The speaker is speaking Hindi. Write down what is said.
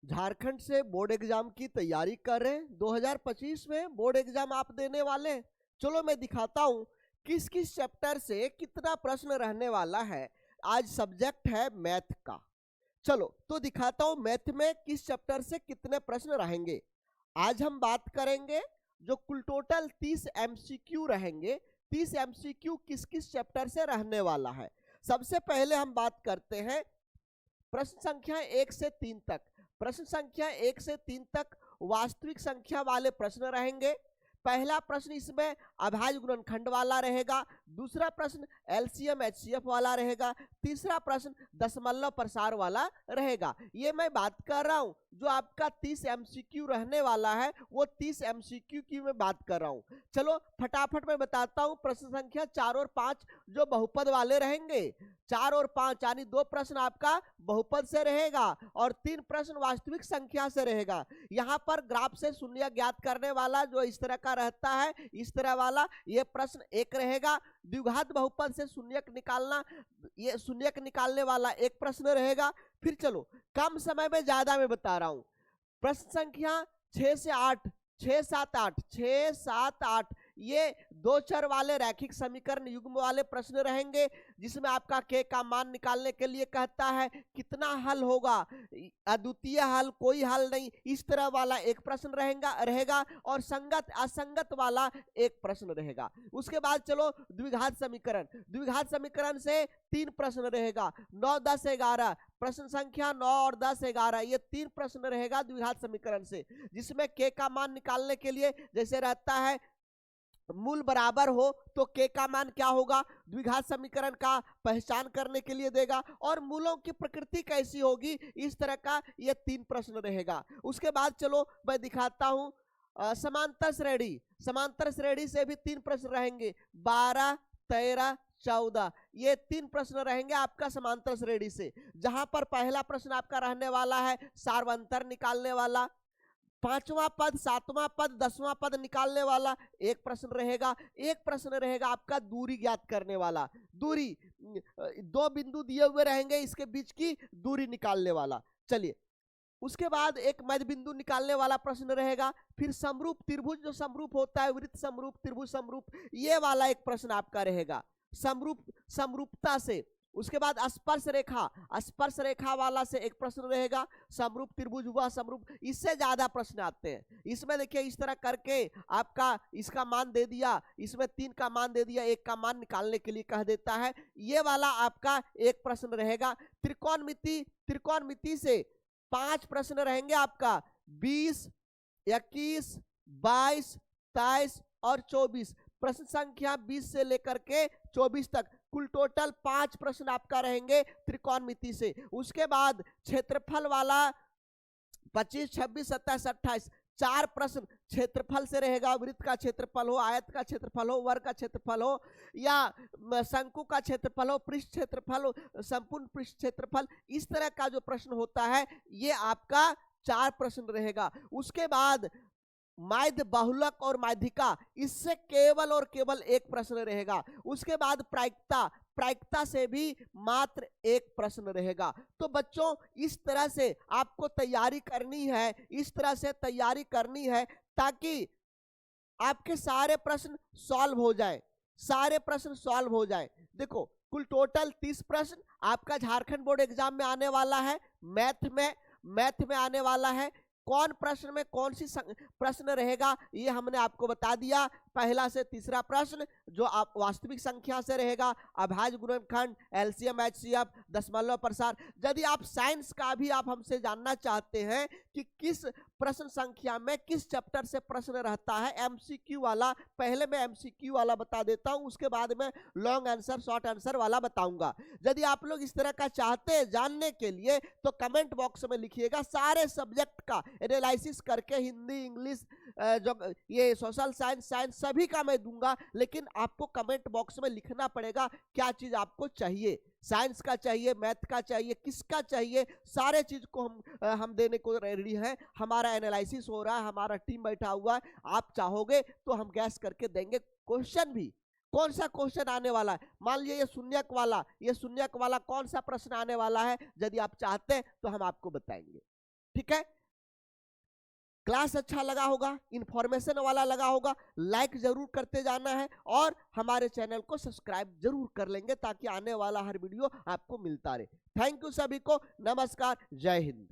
झारखंड से बोर्ड एग्जाम की तैयारी कर रहे हैं। 2025 में बोर्ड एग्जाम आप देने वाले हैं। चलो मैं दिखाता हूं किस किस चैप्टर से कितना प्रश्न रहने वाला है। आज सब्जेक्ट है मैथ का। चलो तो दिखाता हूं मैथ में किस चैप्टर से कितने प्रश्न रहेंगे। आज हम बात करेंगे जो कुल टोटल 30 एमसीक्यू रहेंगे। 30 एमसीक्यू किस किस चैप्टर से रहने वाला है। सबसे पहले हम बात करते हैं प्रश्न संख्या 1 से 3 तक। प्रश्न संख्या 1 से 3 तक वास्तविक संख्या वाले प्रश्न रहेंगे। पहला प्रश्न इसमें अभाज्य गुणनखंड वाला रहेगा। दूसरा प्रश्न एलसीएम एचसीएफ वाला रहेगा। तीसरा प्रश्न दशमलव प्रसार वाला रहेगा। ये मैं बात कर रहा हूं जो आपका 30 एमसीक्यू रहने वाला है, वो 30 एमसीक्यू की मैं बात कर रहा हूं। चलो फटाफट मैं बताता हूं। प्रश्न संख्या 4 और 5 जो बहुपद वाले रहेंगे। 4 और 5 यानी 2 प्रश्न आपका बहुपद से रहेगा और 3 प्रश्न वास्तविक संख्या से रहेगा। यहां पर ग्राफ से शून्य ज्ञात करने वाला जो इस तरह का रहता है, इस तरह वाला ये प्रश्न एक रहेगा। द्विघात बहुपद से शून्यक निकालना, ये शून्यक निकालने वाला एक प्रश्न रहेगा। फिर चलो कम समय में ज्यादा मैं बता रहा हूं। प्रश्न संख्या 6 से 8, 6 7 8, 6 7 8 ये दो चर वाले रैखिक समीकरण युग्म वाले प्रश्न रहेंगे, जिसमें आपका के का मान निकालने के लिए कहता है कितना हल होगा, अद्वितीय हल, कोई हल नहीं, इस तरह वाला एक प्रश्न रहेगा और संगत असंगत वाला एक प्रश्न रहेगा। उसके बाद चलो द्विघात समीकरण। द्विघात समीकरण से 3 प्रश्न रहेगा। 9 10 11 प्रश्न संख्या 9 और 10 11 ये 3 प्रश्न रहेगा द्विघात समीकरण से, जिसमें के का मान निकालने के लिए जैसे रहता है मूल बराबर हो तो के का मान क्या होगा, द्विघात समीकरण का पहचान करने के लिए देगा और मूलों की प्रकृति कैसी होगी, इस तरह का ये 3 प्रश्न रहेगा। उसके बाद चलो मैं दिखाता हूं समांतर श्रेणी। समांतर श्रेणी से भी 3 प्रश्न रहेंगे। 12 13 14 ये 3 प्रश्न रहेंगे आपका समांतर श्रेणी से, जहां पर पहला प्रश्न आपका रहने वाला है सार्वंतर निकालने वाला। 5वां पद, 7वां पद, 10वां पद निकालने वाला एक प्रश्न रहेगा। एक प्रश्न रहेगा आपका दूरी ज्ञात करने वाला। दूरी 2 बिंदु दिए हुए रहेंगे, इसके बीच की दूरी निकालने वाला। चलिए उसके बाद एक मध्य बिंदु निकालने वाला प्रश्न रहेगा। फिर समरूप त्रिभुज, जो समरूप होता है वृत्त समरूप, त्रिभुज समरूप, ये वाला एक प्रश्न आपका रहेगा समरूपता से। उसके बाद स्पर्श रेखा, स्पर्श रेखा वाला से एक प्रश्न रहेगा। समरूप त्रिभुज हुआ समरूप, इससे ज्यादा प्रश्न आते हैं। इसमें देखिए इस तरह करके आपका इसका मान दे दिया, इसमें 3 का मान दे दिया, 1 का मान निकालने के लिए कह देता है। ये वाला आपका एक प्रश्न रहेगा। त्रिकोणमिति, त्रिकोणमिति से 5 प्रश्न रहेंगे आपका। 20 21 22 23 और 24 प्रश्न संख्या 20 से लेकर के 24 तक कुल टोटल 5 प्रश्न आपका रहेंगे त्रिकोणमिति से। उसके बाद क्षेत्रफल वाला 25 26 27 28 4 प्रश्न क्षेत्रफल से रहेगा। वृत्त का क्षेत्रफल हो, आयत का क्षेत्रफल हो, वर्ग का क्षेत्रफल हो या शंकु का क्षेत्रफल हो, पृष्ठ क्षेत्रफल हो, संपूर्ण पृष्ठ क्षेत्रफल, इस तरह का जो प्रश्न होता है ये आपका 4 प्रश्न रहेगा। उसके बाद माध्य, बहुलक और माध्यिका, इससे केवल और केवल एक प्रश्न रहेगा। उसके बाद प्रायिकता, प्रायिकता से भी मात्र एक प्रश्न रहेगा। तो बच्चों इस तरह से आपको तैयारी करनी है, इस तरह से तैयारी करनी है ताकि आपके सारे प्रश्न सॉल्व हो जाए, सारे प्रश्न सॉल्व हो जाए। देखो कुल टोटल 30 प्रश्न आपका झारखंड बोर्ड एग्जाम में आने वाला है। मैथ में आने वाला है। कौन प्रश्न में कौन सी प्रश्न रहेगा ये हमने आपको बता दिया। पहला से तीसरा प्रश्न जो आप वास्तविक संख्या से रहेगा, अभाज्य गुणनखंड, एलसीएम एचसीएफ, दशमलव प्रसार। यदि आप साइंस का भी आप हमसे जानना चाहते हैं कि किस प्रश्न संख्या में किस चैप्टर से प्रश्न रहता है एमसीक्यू वाला, पहले मैं एमसीक्यू वाला बता देता हूं, उसके बाद में लॉन्ग आंसर शॉर्ट आंसर वाला बताऊंगा। यदि आप लोग इस तरह का चाहते हैं जानने के लिए तो कमेंट बॉक्स में लिखिएगा। सारे सब्जेक्ट का एनालिसिस करके हिंदी, इंग्लिश, जो ये सोशल साइंस, साइंस सभी का मैं दूंगा, लेकिन आपको कमेंट बॉक्स में लिखना पड़ेगा क्या चीज आपको चाहिए। साइंस का चाहिए, मैथ का चाहिए, किसका चाहिए, सारे चीज को हम देने को रेडी हैं। हमारा एनालिसिस हो रहा है, हमारा टीम बैठा हुआ है। आप चाहोगे तो हम गैस करके देंगे। क्वेश्चन भी कौन सा क्वेश्चन आने वाला है, मान लीजिए ये शून्यक वाला कौन सा प्रश्न आने वाला है, यदि आप चाहते हैं तो हम आपको बताएंगे। ठीक है, क्लास अच्छा लगा होगा, इंफॉर्मेशन वाला लगा होगा, लाइक जरूर करते जाना है और हमारे चैनल को सब्सक्राइब जरूर कर लेंगे ताकि आने वाला हर वीडियो आपको मिलता रहे। थैंक यू सभी को, नमस्कार, जय हिंद।